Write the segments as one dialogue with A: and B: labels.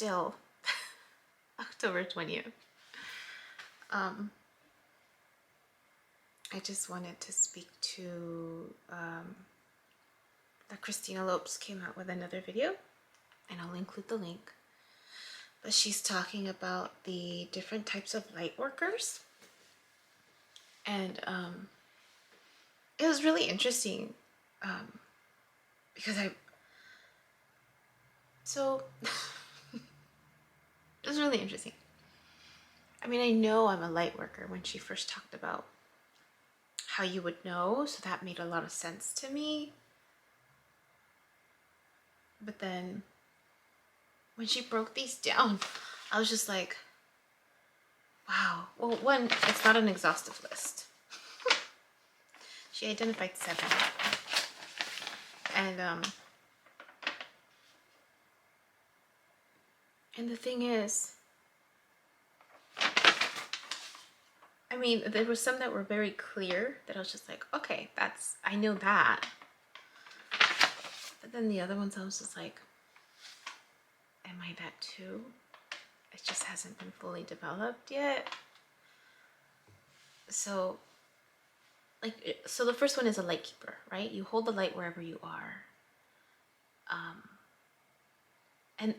A: still October 20th. I just wanted to speak to that Christina Lopes came out with another video, and I'll include the link. But she's talking about the different types of light workers. And it was really interesting because it was really interesting. I mean, I know I'm a light worker when she first talked about how you would know, so that made a lot of sense to me. But then when she broke these down, I was just like, wow. Well, one, it's not an exhaustive list. She identified 7. And the thing is, I mean, there were some that were very clear that I was just like, okay, I know that. But then the other ones I was just like, am I that too? It just hasn't been fully developed yet. So the first one is a light keeper, right? You hold the light wherever you are.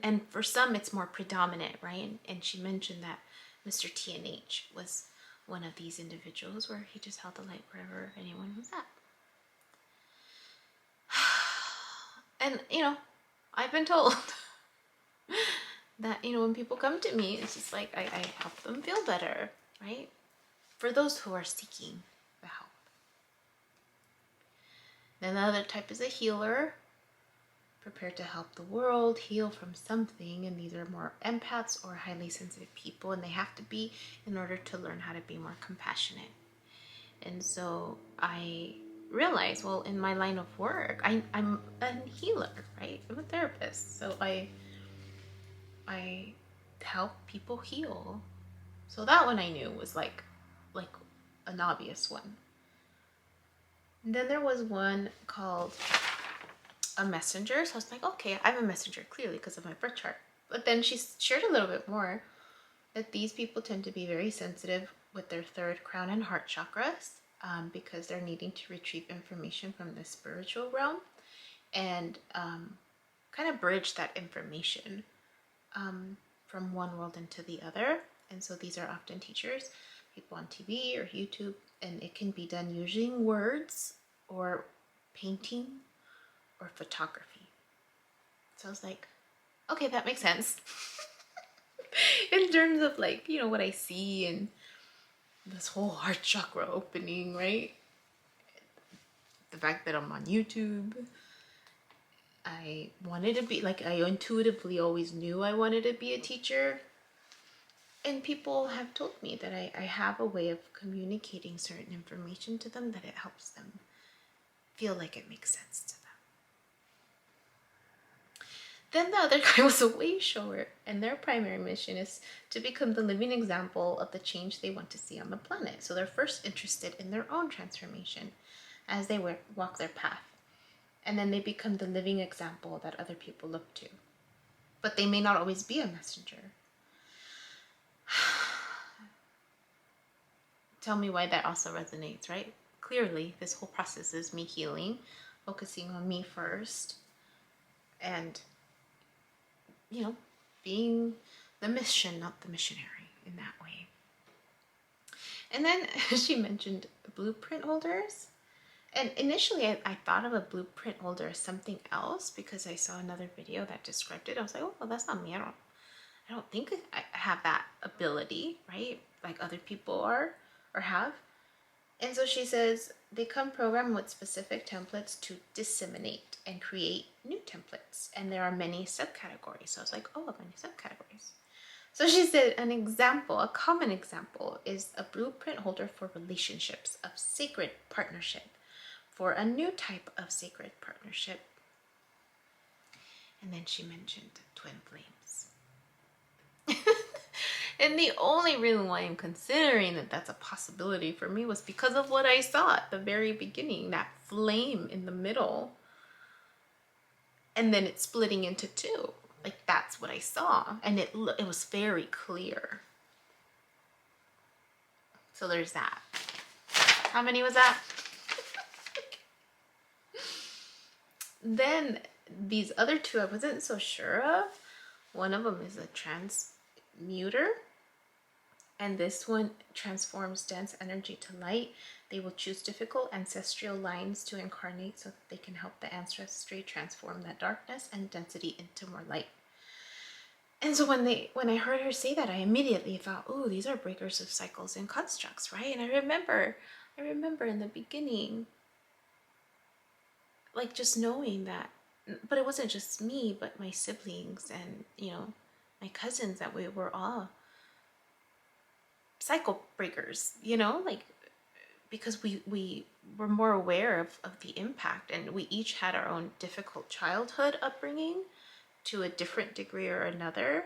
A: And for some it's more predominant, right? And she mentioned that Mr. TNH was one of these individuals where he just held the light wherever anyone was at. And, I've been told that, when people come to me, it's just like I help them feel better, right? For those who are seeking the help. Then the other type is a healer, prepared to help the world, heal from something. And these are more empaths or highly sensitive people, and they have to be in order to learn how to be more compassionate. And so I realized, well, in my line of work, I'm a healer, right? I'm a therapist. So I help people heal. So that one I knew was like an obvious one. And then there was one called a messenger. So I was like, okay, I'm a messenger, clearly, because of my birth chart. But then she shared a little bit more that these people tend to be very sensitive with their 3rd crown and heart chakras, because they're needing to retrieve information from the spiritual realm and kind of bridge that information from one world into the other. And so these are often teachers, people on TV or YouTube, and it can be done using words or painting or photography. So I was like, okay, that makes sense. In terms of what I see and this whole heart chakra opening, right? The fact that I'm on YouTube, I wanted to be, I intuitively always knew I wanted to be a teacher. And people have told me that I have a way of communicating certain information to them that it helps them feel like it makes sense to them. Then the other guy was a way shower, and their primary mission is to become the living example of the change they want to see on the planet. So they're first interested in their own transformation as they walk their path. And then they become the living example that other people look to. But they may not always be a messenger. Tell me why that also resonates, right? Clearly, this whole process is me healing, focusing on me first, and being the mission, not the missionary in that way. And then she mentioned blueprint holders. And initially I thought of a blueprint holder as something else because I saw another video that described it. I was like, oh, well, that's not me. I don't think I have that ability, right? Like other people are or have. And so she says they come programmed with specific templates to disseminate and create new templates. And there are many subcategories. So I was like, oh, many subcategories. So she said a common example is a blueprint holder for relationships of sacred partnership, for a new type of sacred partnership. And then she mentioned twin flames. And the only reason why I'm considering that that's a possibility for me was because of what I saw at the very beginning, that flame in the middle, and then it's splitting into 2. Like that's what I saw, and it was very clear. So there's that. How many was that? Then these other two I wasn't so sure of. One of them is a transmuter, and this one transforms dense energy to light. They will choose difficult ancestral lines to incarnate so that they can help the ancestry transform that darkness and density into more light. And so when I heard her say that, I immediately thought, oh, these are breakers of cycles and constructs, right? And I remember in the beginning, like just knowing that, but it wasn't just me, but my siblings and, my cousins, that we were all cycle breakers, like, because we were more aware of the impact, and we each had our own difficult childhood upbringing to a different degree or another.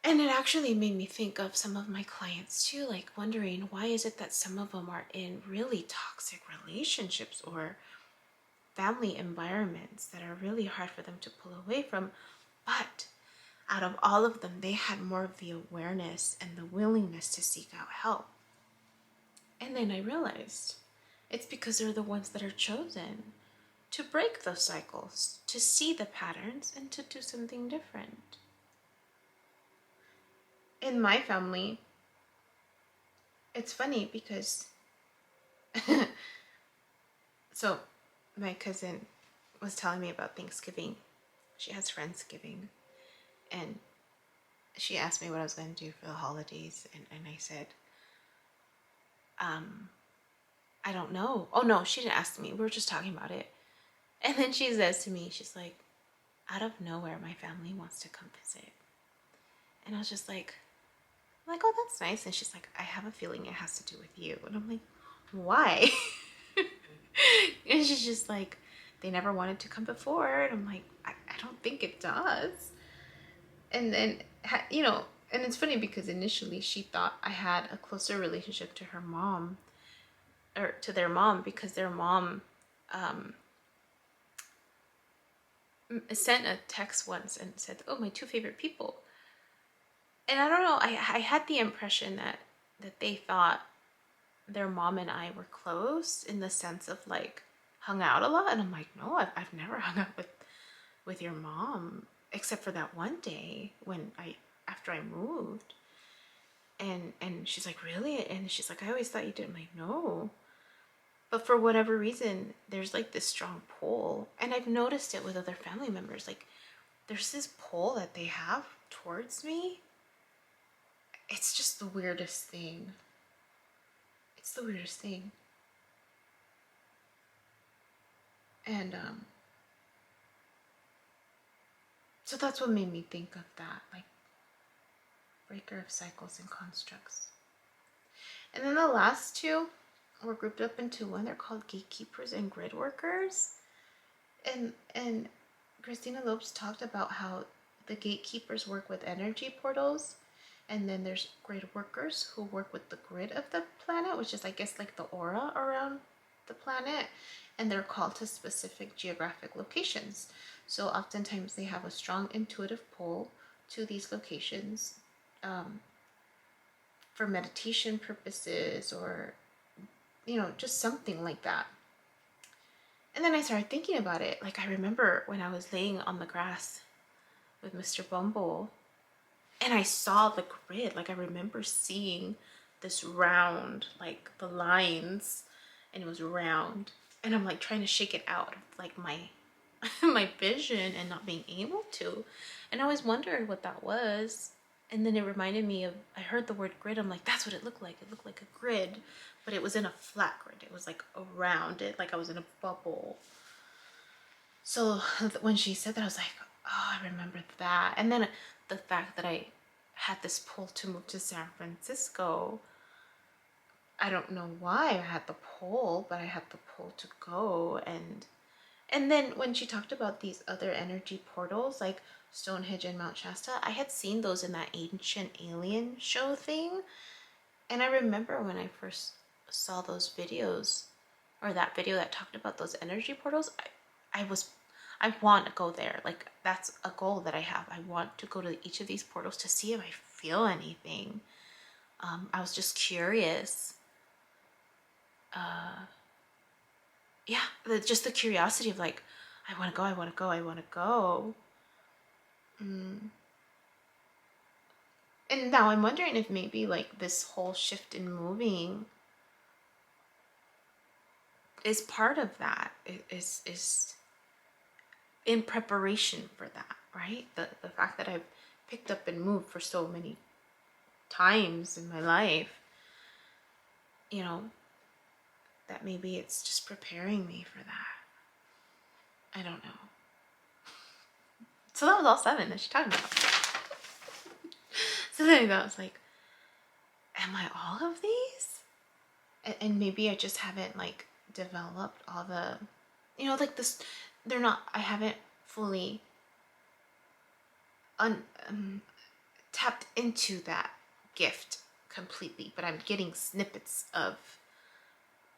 A: And it actually made me think of some of my clients too, like wondering why is it that some of them are in really toxic relationships or family environments that are really hard for them to pull away from. But out of all of them, they had more of the awareness and the willingness to seek out help. And then I realized it's because they're the ones that are chosen to break those cycles, to see the patterns, and to do something different. In my family, it's funny because so my cousin was telling me about Thanksgiving. She has Friendsgiving, and she asked me what I was going to do for the holidays, and I said, I don't know. Oh no, she didn't ask me. We were just talking about it. And then she says to me, she's like, out of nowhere, my family wants to come visit. And I was just like, oh, that's nice. And she's like, I have a feeling it has to do with you. And I'm like, why? And she's just like, they never wanted to come before. And I'm like, I don't think it does. And then, and it's funny because initially she thought I had a closer relationship to her mom, or to their mom, because their mom sent a text once and said, oh, my two favorite people. And I don't know, I had the impression that they thought their mom and I were close in the sense of like hung out a lot. And I'm like, no, I've never hung out with your mom except for that one day when after I moved. And she's like, really? And she's like, I always thought you did. I'm like, no. But for whatever reason, there's like this strong pull. And I've noticed it with other family members. Like there's this pull that they have towards me. It's just the weirdest thing. It's the weirdest thing. And so that's what made me think of that, like breaker of cycles and constructs. And then the last two were grouped up into one. They're called gatekeepers and grid workers. And Christina Lopes talked about how the gatekeepers work with energy portals, and then there's grid workers who work with the grid of the planet, which is, I guess, like the aura around the planet, and they're called to specific geographic locations. So oftentimes they have a strong intuitive pull to these locations for meditation purposes, or just something like that. And then I started thinking about it. Like I remember when I was laying on the grass with Mr. Bumble, and I saw the grid. Like I remember seeing this round, like the lines, and it was round. And I'm like trying to shake it out of like my my vision and not being able to. And I always wondered what that was. And then it reminded me of, I heard the word grid. I'm like, that's what it looked like. It looked like a grid, but it was in a flat grid. It was like around it, like I was in a bubble. So when she said that, I was like, oh, I remembered that. And then the fact that I had this pull to move to San Francisco, I don't know why I had the pull, but I had the pull to go. And then when she talked about these other energy portals, like Stonehenge and Mount Shasta, I had seen those in that Ancient Alien show thing. And I remember when I first saw those videos, or that video that talked about those energy portals, I want to go there. Like, that's a goal that I have. I want to go to each of these portals to see if I feel anything. I was just curious. Yeah, just the curiosity of like, I want to go, I want to go, I want to go. And now I'm wondering if maybe like this whole shift in moving is part of that, is in preparation for that, right? The fact that I've picked up and moved for so many times in my life, you know, that maybe it's just preparing me for that. I don't know. So that was all 7 that she talked about. So then I was like, am I all of these? And maybe I just haven't like developed all the, you know, like this, they're not, I haven't fully tapped into that gift completely, but I'm getting snippets of,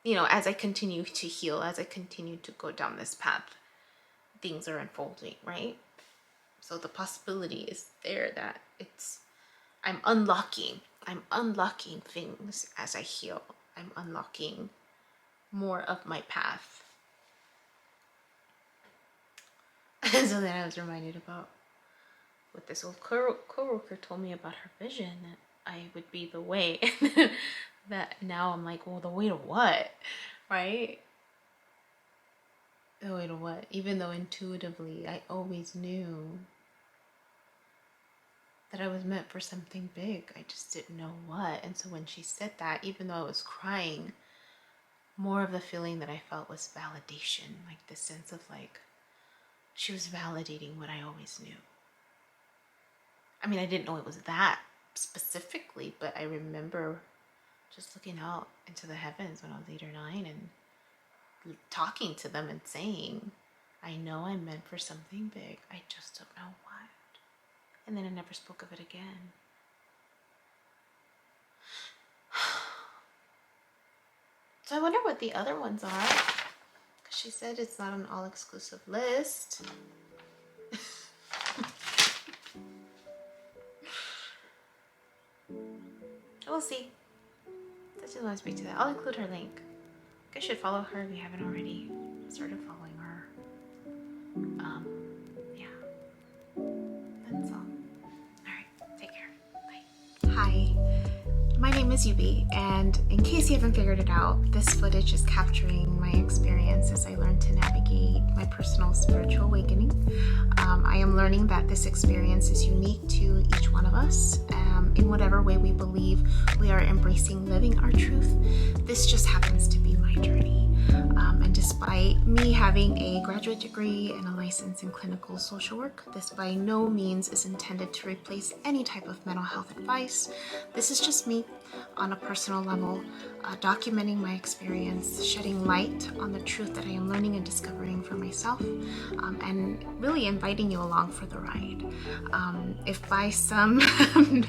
A: you know, as I continue to heal, as I continue to go down this path, things are unfolding, right? So the possibility is there that I'm unlocking things as I heal. I'm unlocking more of my path. And so then I was reminded about what this old co-worker told me about her vision, that I would be the way. That now I'm like, well, the way to what? Right? The way to what? Even though intuitively I always knew that I was meant for something big. I just didn't know what. And so when she said that, even though I was crying, more of the feeling that I felt was validation, like the sense of like, she was validating what I always knew. I mean, I didn't know it was that specifically, but I remember just looking out into the heavens when I was 8 or 9 and talking to them and saying, I know I'm meant for something big. I just don't know what. And then I never spoke of it again. So I wonder what the other ones are. Because she said it's not an all-exclusive list. We'll see. I just want to speak to that. I'll include her link. You guys should follow her if you haven't already. Started following her. Yeah. That's all. Alright, take care. Bye. Hi. My name is Yubi, and in case you haven't figured it out, this footage is capturing my experience as I learn to navigate my personal spiritual awakening. I am learning that this experience is unique to each one of us. In whatever way we believe we are embracing living our truth, this just happens to be my journey. And despite me having a graduate degree and a license in clinical social work, this by no means is intended to replace any type of mental health advice. This is just me on a personal level, documenting my experience, shedding light on the truth that I am learning and discovering for myself, and really inviting you along for the ride. If by some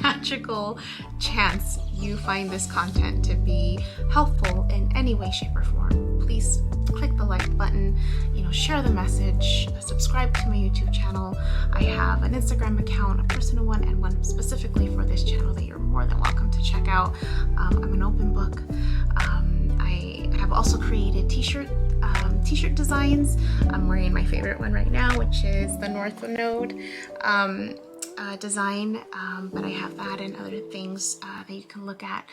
A: magical chance you find this content to be helpful in any way, shape, or form, please click the like button, share the message, subscribe to my YouTube channel. I have an Instagram account, a personal one, and one specifically for this channel that you're more than welcome to check out. I'm an open book. I have also created t-shirt designs. I'm wearing my favorite one right now, which is the North Node design, but I have that and other things that you can look at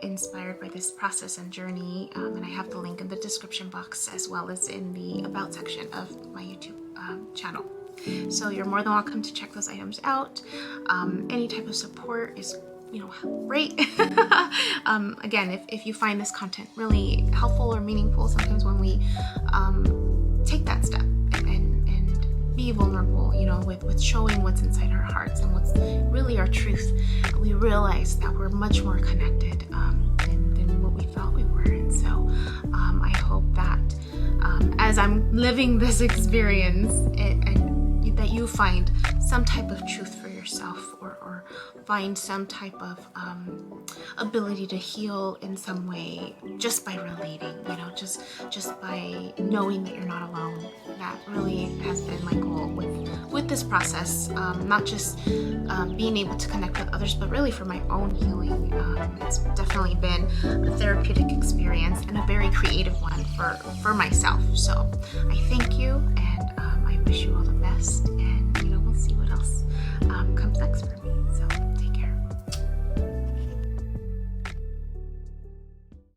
A: inspired by this process and journey, and I have the link in the description box as well as in the about section of my YouTube channel. So you're more than welcome to check those items out. Any type of support is great. Again, if you find this content really helpful or meaningful, sometimes when we take that step and be vulnerable, with showing what's inside our hearts and what's really our truth, we realize that we're much more connected than what we thought we were. And so I hope that as I'm living this experience and that you find some type of truth for yourself or find some type of ability to heal in some way just by relating, you know, just by knowing that you're not alone. That really has been my goal with this process, not just being able to connect with others, but really for my own healing. It's definitely been a therapeutic experience and a very creative one for myself. So I thank you, and I wish you all the best, and you know, we'll see what else comes next for me.